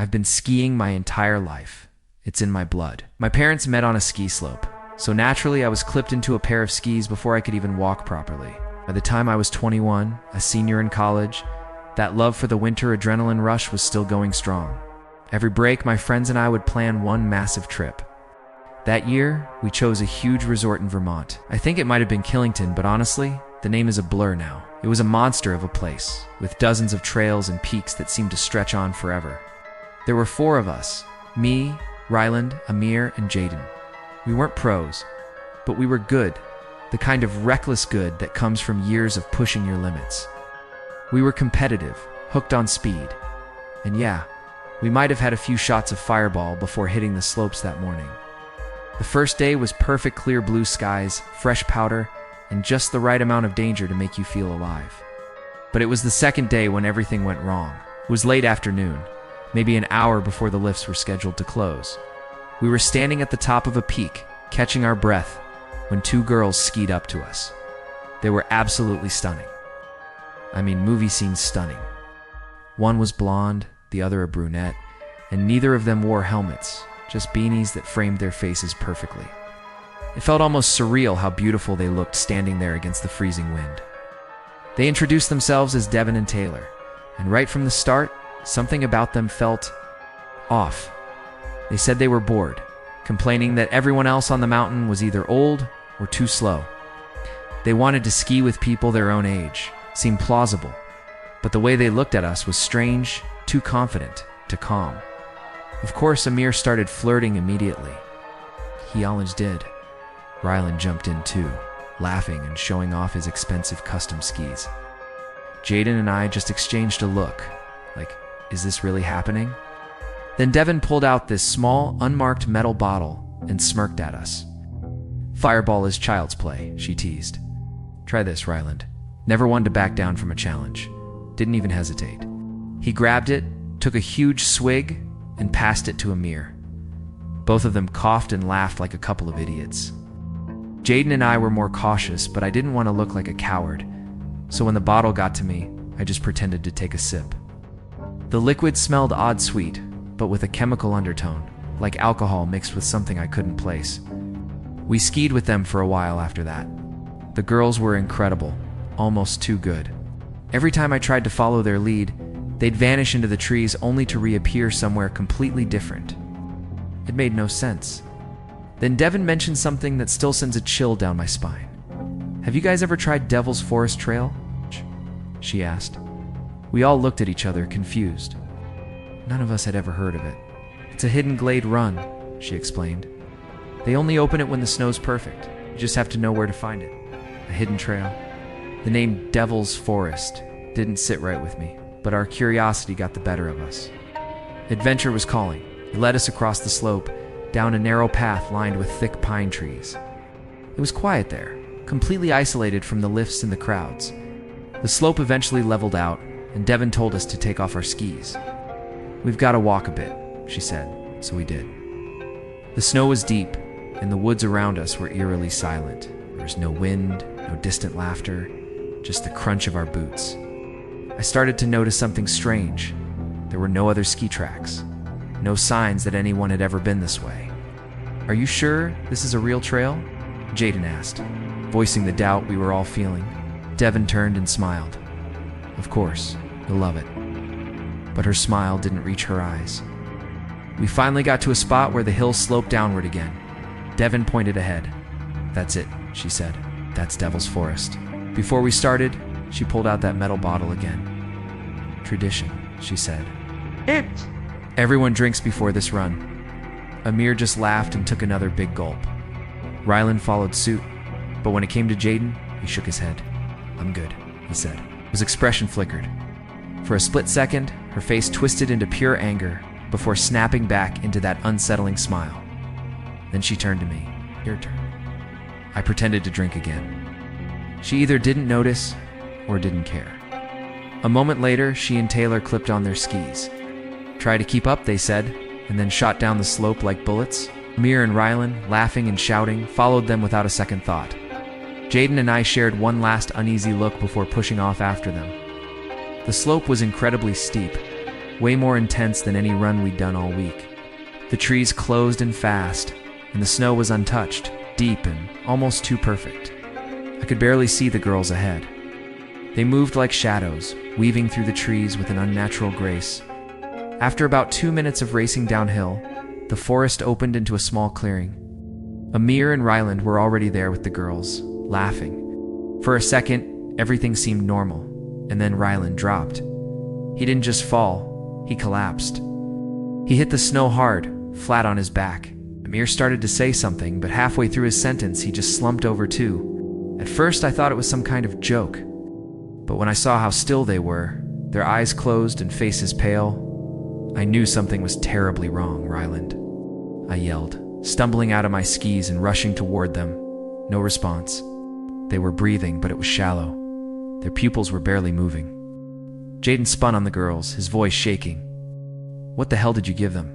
I've been skiing my entire life. It's in my blood. My parents met on a ski slope, so naturally I was clipped into a pair of skis before I could even walk properly. By the time I was 21, a senior in college, that love for the winter adrenaline rush was still going strong. Every break, my friends and I would plan one massive trip. That year, we chose a huge resort in Vermont. I think it might have been Killington, but honestly, the name is a blur now. It was a monster of a place, with dozens of trails and peaks that seemed to stretch on forever. There were 4 of us: me, Ryland, Amir, and Jaden. We weren't pros, but we were good, the kind of reckless good that comes from years of pushing your limits. We were competitive, hooked on speed, and yeah, we might have had a few shots of Fireball before hitting the slopes that morning. The first day was perfect clear blue skies, fresh powder, and just the right amount of danger to make you feel alive. But it was the second day when everything went wrong. It was late afternoon, maybe an hour before the lifts were scheduled to close. We were standing at the top of a peak, catching our breath, when 2 girls skied up to us. They were absolutely stunning. I mean, movie scene stunning. One was blonde, the other a brunette, and neither of them wore helmets, just beanies that framed their faces perfectly. It felt almost surreal how beautiful they looked standing there against the freezing wind. They introduced themselves as Devin and Taylor, and right from the start, something about them felt off. They said they were bored, complaining that everyone else on the mountain was either old or too slow. They wanted to ski with people their own age, seemed plausible, but the way they looked at us was strange, too confident, to calm. Of course, Amir started flirting immediately. He always did. Ryland jumped in too, laughing and showing off his expensive custom skis. Jaden and I just exchanged a look, like, is this really happening? Then Devin pulled out this small, unmarked metal bottle and smirked at us. Fireball is child's play, she teased. Try this, Ryland. Never one to back down from a challenge. Didn't even hesitate. He grabbed it, took a huge swig, and passed it to Amir. Both of them coughed and laughed like a couple of idiots. Jaden and I were more cautious, but I didn't want to look like a coward, so when the bottle got to me, I just pretended to take a sip. The liquid smelled odd sweet, but with a chemical undertone, like alcohol mixed with something I couldn't place. We skied with them for a while after that. The girls were incredible, almost too good. Every time I tried to follow their lead, they'd vanish into the trees only to reappear somewhere completely different. It made no sense. Then Devin mentioned something that still sends a chill down my spine. Have you guys ever tried Devil's Forest Trail? She asked. We all looked at each other, confused. None of us had ever heard of it. It's a hidden glade run, she explained. They only open it when the snow's perfect. You just have to know where to find it. A hidden trail. The name Devil's Forest didn't sit right with me, but our curiosity got the better of us. Adventure was calling. It led us across the slope, down a narrow path lined with thick pine trees. It was quiet there, completely isolated from the lifts and the crowds. The slope eventually leveled out, and Devin told us to take off our skis. We've got to walk a bit, she said, so we did. The snow was deep, and the woods around us were eerily silent. There was no wind, no distant laughter, just the crunch of our boots. I started to notice something strange. There were no other ski tracks, no signs that anyone had ever been this way. Are you sure this is a real trail? Jaden asked, voicing the doubt we were all feeling. Devin turned and smiled. Of course, you'll love it. But her smile didn't reach her eyes. We finally got to a spot where the hill sloped downward again. Devin pointed ahead. That's it, she said. That's Devil's Forest. Before we started, she pulled out that metal bottle again. Tradition, she said. Everyone drinks before this run. Amir just laughed and took another big gulp. Ryland followed suit, but when it came to Jaden, he shook his head. I'm good, he said. His expression flickered. For a split second, her face twisted into pure anger before snapping back into that unsettling smile. Then she turned to me. Your turn. I pretended to drink again. She either didn't notice or didn't care. A moment later, she and Taylor clipped on their skis. Try to keep up, they said, and then shot down the slope like bullets. Amir and Rylan, laughing and shouting, followed them without a second thought. Jaden and I shared one last uneasy look before pushing off after them. The slope was incredibly steep, way more intense than any run we'd done all week. The trees closed in fast, and the snow was untouched, deep and almost too perfect. I could barely see the girls ahead. They moved like shadows, weaving through the trees with an unnatural grace. After about 2 minutes of racing downhill, the forest opened into a small clearing. Amir and Ryland were already there with the girls, laughing. For a second, everything seemed normal, and then Ryland dropped. He didn't just fall, he collapsed. He hit the snow hard, flat on his back. Amir started to say something, but halfway through his sentence, he just slumped over too. At first, I thought it was some kind of joke. But when I saw how still they were, their eyes closed and faces pale, I knew something was terribly wrong, Ryland. I yelled, stumbling out of my skis and rushing toward them. No response. They were breathing, but it was shallow. Their pupils were barely moving. Jaden spun on the girls, his voice shaking. "What the hell did you give them?"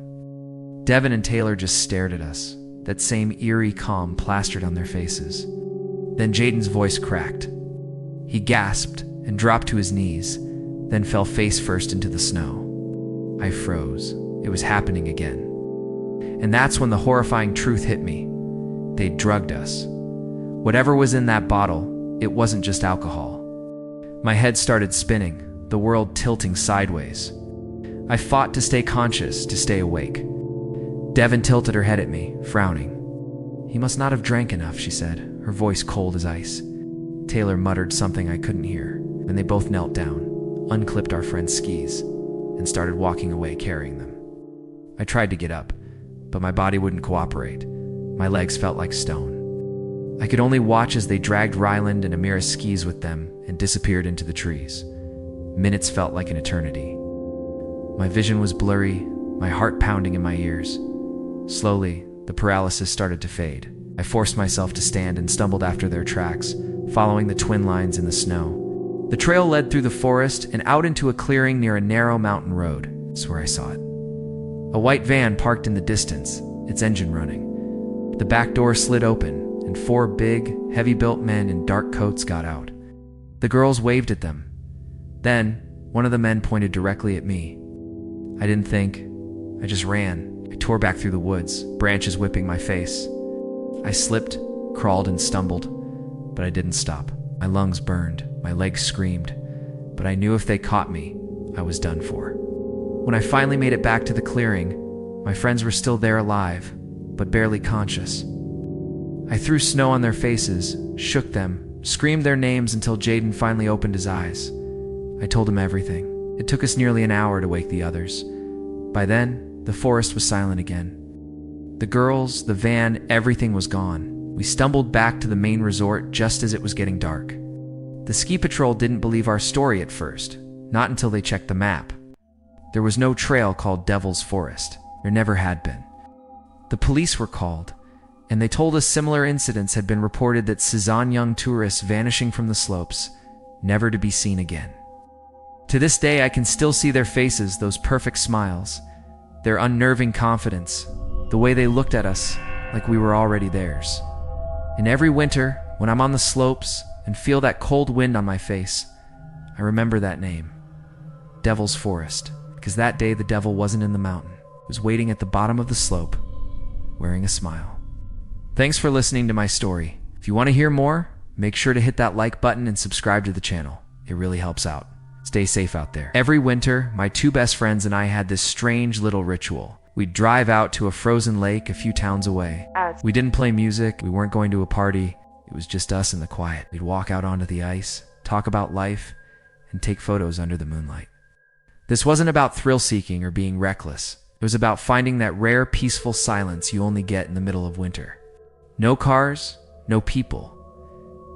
Devin and Taylor just stared at us, that same eerie calm plastered on their faces. Then Jaden's voice cracked. He gasped and dropped to his knees, then fell face first into the snow. I froze. It was happening again. And that's when the horrifying truth hit me. They'd drugged us. Whatever was in that bottle, it wasn't just alcohol. My head started spinning, the world tilting sideways. I fought to stay conscious, to stay awake. Devin tilted her head at me, frowning. "He must not have drank enough," she said, her voice cold as ice. Taylor muttered something I couldn't hear, and they both knelt down, unclipped our friend's skis, and started walking away carrying them. I tried to get up, but my body wouldn't cooperate. My legs felt like stone. I could only watch as they dragged Ryland and Amira's skis with them and disappeared into the trees. Minutes felt like an eternity. My vision was blurry, my heart pounding in my ears. Slowly, the paralysis started to fade. I forced myself to stand and stumbled after their tracks, following the twin lines in the snow. The trail led through the forest and out into a clearing near a narrow mountain road. That's where I saw it. A white van parked in the distance, its engine running. The back door slid open, and 4 big, heavy-built men in dark coats got out. The girls waved at them. Then, one of the men pointed directly at me. I didn't think. I just ran. I tore back through the woods, branches whipping my face. I slipped, crawled, and stumbled, but I didn't stop. My lungs burned, my legs screamed, but I knew if they caught me, I was done for. When I finally made it back to the clearing, my friends were still there alive, but barely conscious. I threw snow on their faces, shook them, screamed their names until Jaden finally opened his eyes. I told him everything. It took us nearly an hour to wake the others. By then, the forest was silent again. The girls, the van, everything was gone. We stumbled back to the main resort just as it was getting dark. The ski patrol didn't believe our story at first, not until they checked the map. There was no trail called Devil's Forest. There never had been. The police were called, and they told us similar incidents had been reported that Cezanne young tourists vanishing from the slopes, never to be seen again. To this day, I can still see their faces, those perfect smiles, their unnerving confidence, the way they looked at us like we were already theirs. And every winter, when I'm on the slopes and feel that cold wind on my face, I remember that name, Devil's Forest, because that day the devil wasn't in the mountain. He was waiting at the bottom of the slope, wearing a smile. Thanks for listening to my story. If you want to hear more, make sure to hit that like button and subscribe to the channel. It really helps out. Stay safe out there. Every winter, my 2 best friends and I had this strange little ritual. We'd drive out to a frozen lake a few towns away. We didn't play music, we weren't going to a party. It was just us in the quiet. We'd walk out onto the ice, talk about life, and take photos under the moonlight. This wasn't about thrill-seeking or being reckless. It was about finding that rare, peaceful silence you only get in the middle of winter. No cars, no people.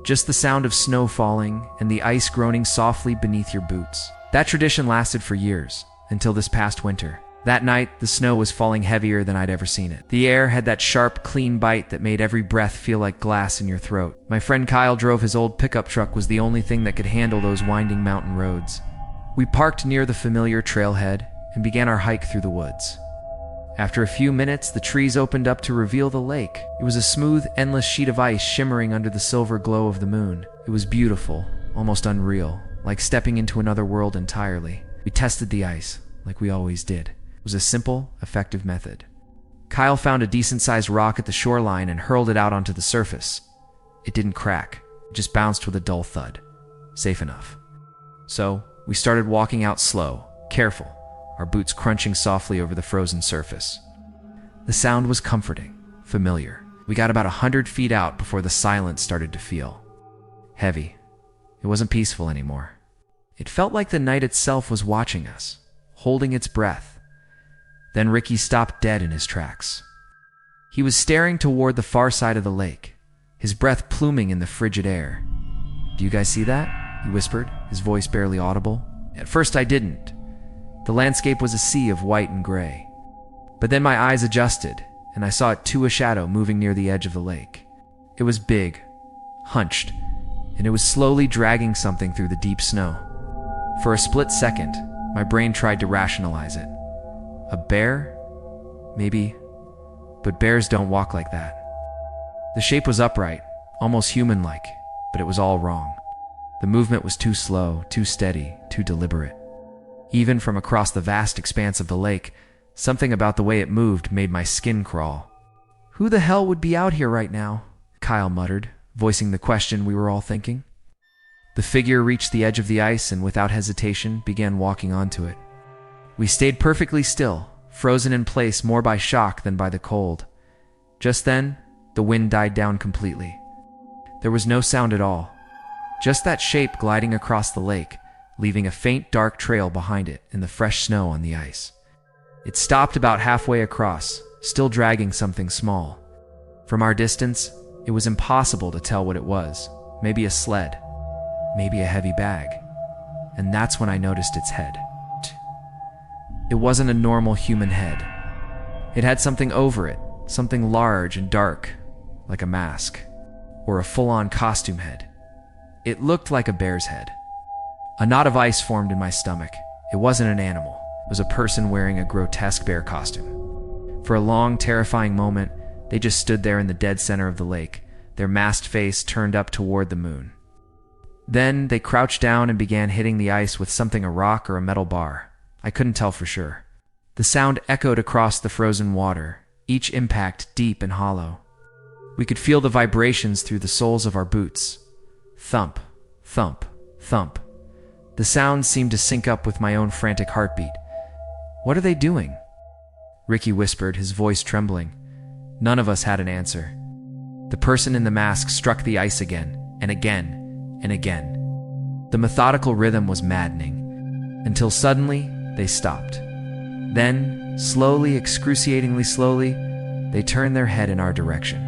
Just the sound of snow falling and the ice groaning softly beneath your boots. That tradition lasted for years, until this past winter. That night, the snow was falling heavier than I'd ever seen it. The air had that sharp, clean bite that made every breath feel like glass in your throat. My friend Kyle drove his old pickup truck was the only thing that could handle those winding mountain roads. We parked near the familiar trailhead and began our hike through the woods. After a few minutes, the trees opened up to reveal the lake. It was a smooth, endless sheet of ice shimmering under the silver glow of the moon. It was beautiful, almost unreal, like stepping into another world entirely. We tested the ice, like we always did. It was a simple, effective method. Kyle found a decent-sized rock at the shoreline and hurled it out onto the surface. It didn't crack. It just bounced with a dull thud. Safe enough. So, we started walking out slow, careful, our boots crunching softly over the frozen surface. The sound was comforting, familiar. We got about 100 feet out before the silence started to feel heavy. It wasn't peaceful anymore. It felt like the night itself was watching us, holding its breath. Then Ricky stopped dead in his tracks. He was staring toward the far side of the lake, his breath pluming in the frigid air. "Do you guys see that?" he whispered, his voice barely audible. At first I didn't. The landscape was a sea of white and gray. But then my eyes adjusted, and I saw it too, a shadow moving near the edge of the lake. It was big, hunched, and it was slowly dragging something through the deep snow. For a split second, my brain tried to rationalize it. A bear? Maybe. But bears don't walk like that. The shape was upright, almost human-like, but it was all wrong. The movement was too slow, too steady, too deliberate. Even from across the vast expanse of the lake, something about the way it moved made my skin crawl. "Who the hell would be out here right now?" Kyle muttered, voicing the question we were all thinking. The figure reached the edge of the ice and without hesitation began walking onto it. We stayed perfectly still, frozen in place more by shock than by the cold. Just then, the wind died down completely. There was no sound at all, just that shape gliding across the lake, leaving a faint dark trail behind it in the fresh snow on the ice. It stopped about halfway across, still dragging something small. From our distance, it was impossible to tell what it was. Maybe a sled, maybe a heavy bag. And that's when I noticed its head. It wasn't a normal human head. It had something over it, something large and dark, like a mask, or a full-on costume head. It looked like a bear's head. A knot of ice formed in my stomach. It wasn't an animal. It was a person wearing a grotesque bear costume. For a long, terrifying moment, they just stood there in the dead center of the lake, their masked face turned up toward the moon. Then they crouched down and began hitting the ice with something, a rock or a metal bar. I couldn't tell for sure. The sound echoed across the frozen water, each impact deep and hollow. We could feel the vibrations through the soles of our boots. Thump, thump, thump. The sound seemed to sync up with my own frantic heartbeat. "What are they doing?" Ricky whispered, his voice trembling. None of us had an answer. The person in the mask struck the ice again, and again, and again. The methodical rhythm was maddening, until suddenly they stopped. Then, slowly, excruciatingly slowly, they turned their head in our direction.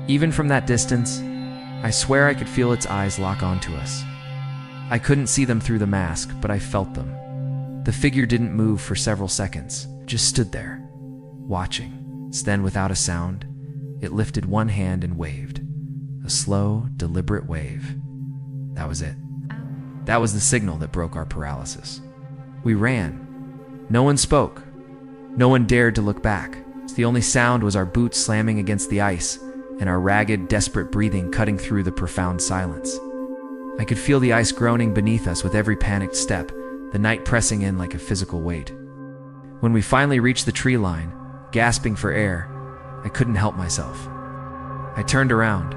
Even from that distance, I swear I could feel its eyes lock onto us. I couldn't see them through the mask, but I felt them. The figure didn't move for several seconds, just stood there, watching. Then, without a sound, it lifted one hand and waved. A slow, deliberate wave. That was it. That was the signal that broke our paralysis. We ran. No one spoke. No one dared to look back. The only sound was our boots slamming against the ice and our ragged, desperate breathing cutting through the profound silence. I could feel the ice groaning beneath us with every panicked step, the night pressing in like a physical weight. When we finally reached the tree line, gasping for air, I couldn't help myself. I turned around.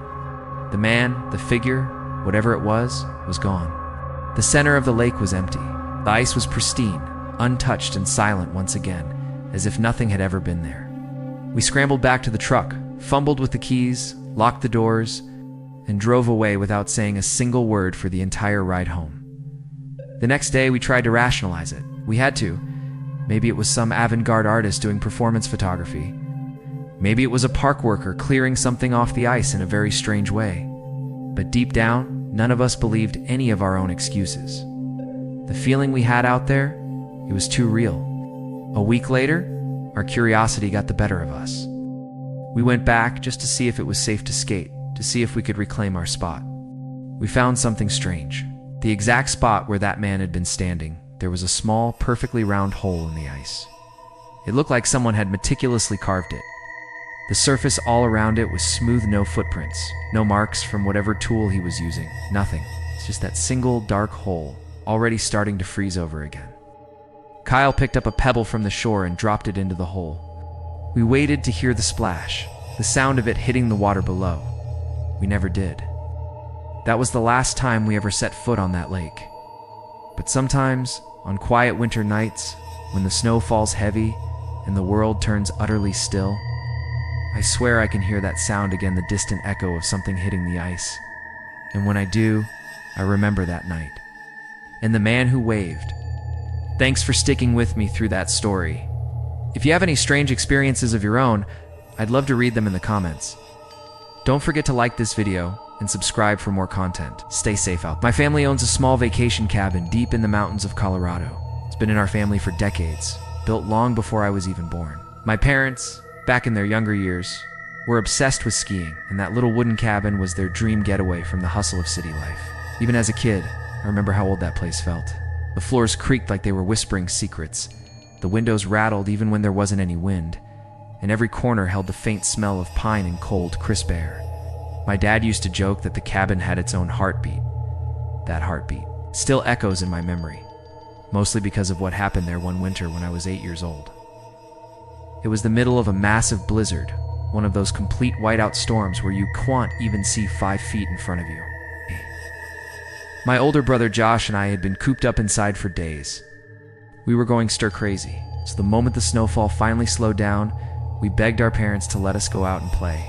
The man, the figure, whatever it was gone. The center of the lake was empty. The ice was pristine, untouched and silent once again, as if nothing had ever been there. We scrambled back to the truck, fumbled with the keys, locked the doors, and drove away without saying a single word for the entire ride home. The next day, we tried to rationalize it. We had to. Maybe it was some avant-garde artist doing performance photography. Maybe it was a park worker clearing something off the ice in a very strange way. But deep down, none of us believed any of our own excuses. The feeling we had out there, it was too real. A week later, our curiosity got the better of us. We went back just to see if it was safe to skate, to see if we could reclaim our spot. We found something strange. The exact spot where that man had been standing, there was a small, perfectly round hole in the ice. It looked like someone had meticulously carved it. The surface all around it was smooth, no footprints, no marks from whatever tool he was using, nothing. It's just that single dark hole, already starting to freeze over again. Kyle picked up a pebble from the shore and dropped it into the hole. We waited to hear the splash, the sound of it hitting the water below. We never did. That was the last time we ever set foot on that lake. But sometimes, on quiet winter nights, when the snow falls heavy and the world turns utterly still, I swear I can hear that sound again, the distant echo of something hitting the ice. And when I do, I remember that night. And the man who waved. Thanks for sticking with me through that story. If you have any strange experiences of your own, I'd love to read them in the comments. Don't forget to like this video and subscribe for more content. Stay safe out there. My family owns a small vacation cabin deep in the mountains of Colorado. It's been in our family for decades, built long before I was even born. My parents, back in their younger years, were obsessed with skiing, and that little wooden cabin was their dream getaway from the hustle of city life. Even as a kid, I remember how old that place felt. The floors creaked like they were whispering secrets. The windows rattled even when there wasn't any wind, and every corner held the faint smell of pine and cold, crisp air. My dad used to joke that the cabin had its own heartbeat. That heartbeat still echoes in my memory, mostly because of what happened there one winter when I was 8 years old. It was the middle of a massive blizzard, one of those complete whiteout storms where you can't even see 5 feet in front of you. My older brother Josh and I had been cooped up inside for days. We were going stir crazy, so the moment the snowfall finally slowed down, we begged our parents to let us go out and play.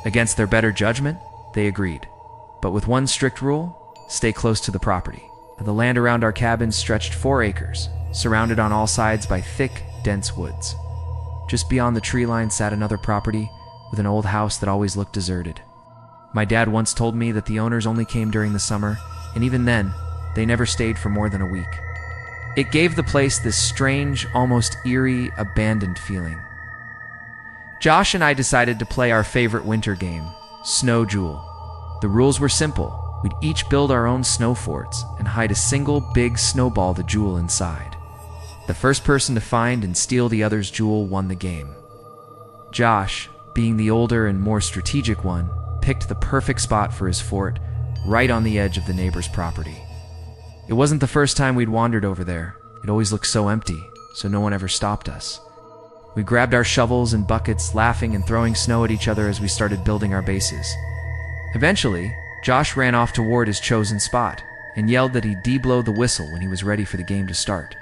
Against their better judgment, they agreed. But with one strict rule: stay close to the property. The land around our cabin stretched 4 acres, surrounded on all sides by thick, dense woods. Just beyond the tree line sat another property with an old house that always looked deserted. My dad once told me that the owners only came during the summer, and even then, they never stayed for more than a week. It gave the place this strange, almost eerie, abandoned feeling. Josh and I decided to play our favorite winter game, Snow Jewel. The rules were simple. We'd each build our own snow forts and hide a single big snowball the jewel inside. The first person to find and steal the other's jewel won the game. Josh, being the older and more strategic one, picked the perfect spot for his fort, right on the edge of the neighbor's property. It wasn't the first time we'd wandered over there. It always looked so empty, so no one ever stopped us. We grabbed our shovels and buckets, laughing and throwing snow at each other as we started building our bases. Eventually, Josh ran off toward his chosen spot and yelled that he'd de-blow the whistle when he was ready for the game to start.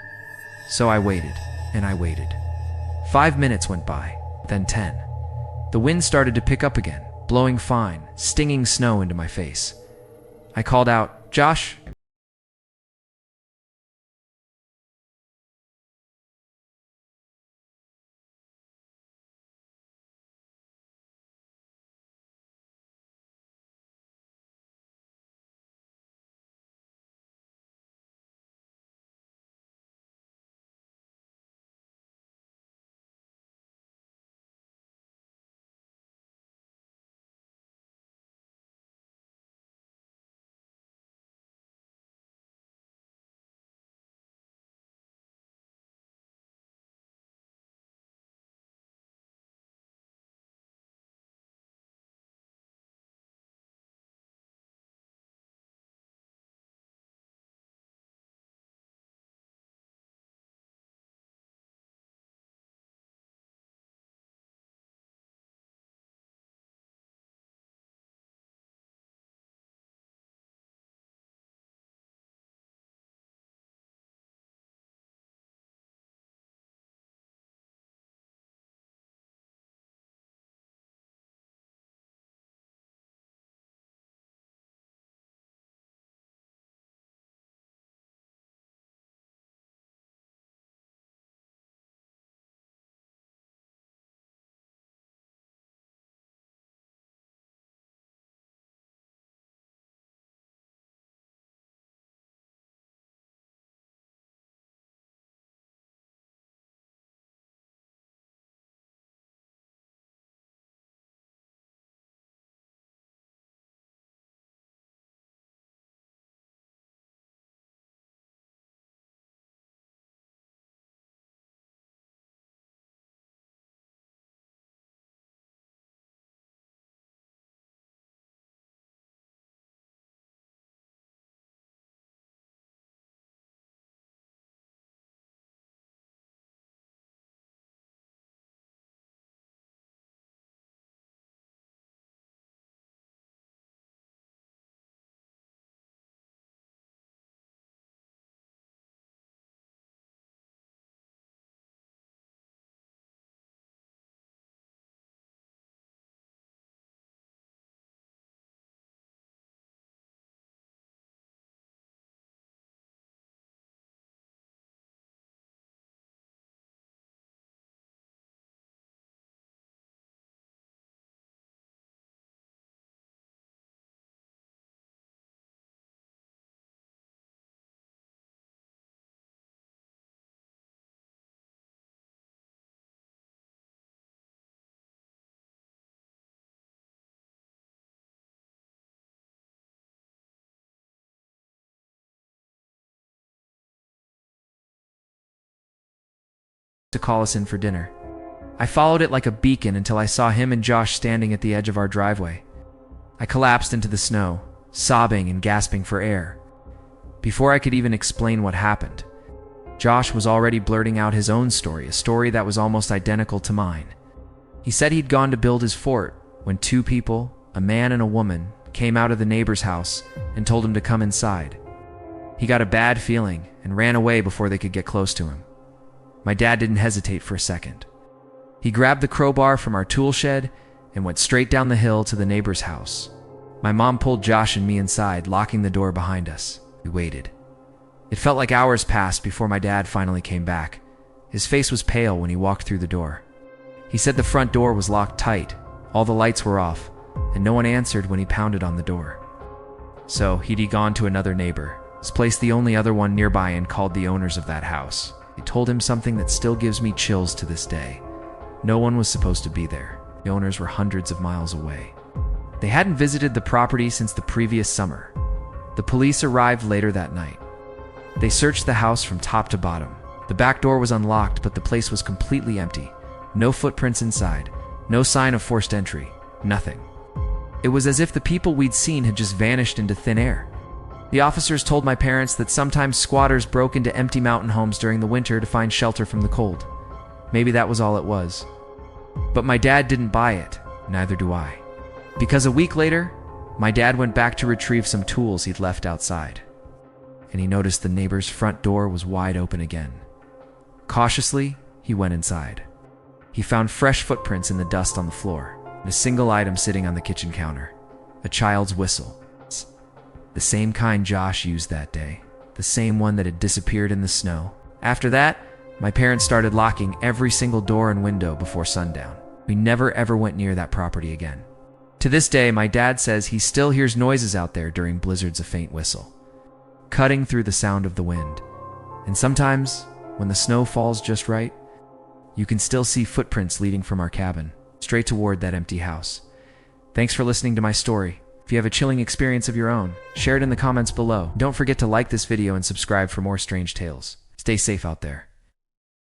So I waited, and I waited. 5 minutes went by, then 10. The wind started to pick up again, blowing fine, stinging snow into my face. I called out, "Josh, to call us in for dinner. I followed it like a beacon until I saw him and Josh standing at the edge of our driveway. I collapsed into the snow, sobbing and gasping for air. Before I could even explain what happened, Josh was already blurting out his own story, a story that was almost identical to mine. He said he'd gone to build his fort when two people, a man and a woman, came out of the neighbor's house and told him to come inside. He got a bad feeling and ran away before they could get close to him. My dad didn't hesitate for a second. He grabbed the crowbar from our tool shed and went straight down the hill to the neighbor's house. My mom pulled Josh and me inside, locking the door behind us. We waited. It felt like hours passed before my dad finally came back. His face was pale when he walked through the door. He said the front door was locked tight, all the lights were off, and no one answered when he pounded on the door. So he'd gone to another neighbor, his place the only other one nearby, and called the owners of that house. They told him something that still gives me chills to this day. No one was supposed to be there. The owners were hundreds of miles away. They hadn't visited the property since the previous summer. The police arrived later that night. They searched the house from top to bottom. The back door was unlocked, but the place was completely empty. No footprints inside. No sign of forced entry. Nothing. It was as if the people we'd seen had just vanished into thin air. The officers told my parents that sometimes squatters broke into empty mountain homes during the winter to find shelter from the cold. Maybe that was all it was. But my dad didn't buy it, neither do I. Because a week later, my dad went back to retrieve some tools he'd left outside, and he noticed the neighbor's front door was wide open again. Cautiously, he went inside. He found fresh footprints in the dust on the floor, and a single item sitting on the kitchen counter, a child's whistle. The same kind Josh used that day, the same one that had disappeared in the snow. After that, my parents started locking every single door and window before sundown. We never ever went near that property again. To this day, my dad says he still hears noises out there during blizzards, a faint whistle, cutting through the sound of the wind. And sometimes, when the snow falls just right, you can still see footprints leading from our cabin, straight toward that empty house. Thanks for listening to my story. If you have a chilling experience of your own, share it in the comments below. Don't forget to like this video and subscribe for more strange tales. Stay safe out there.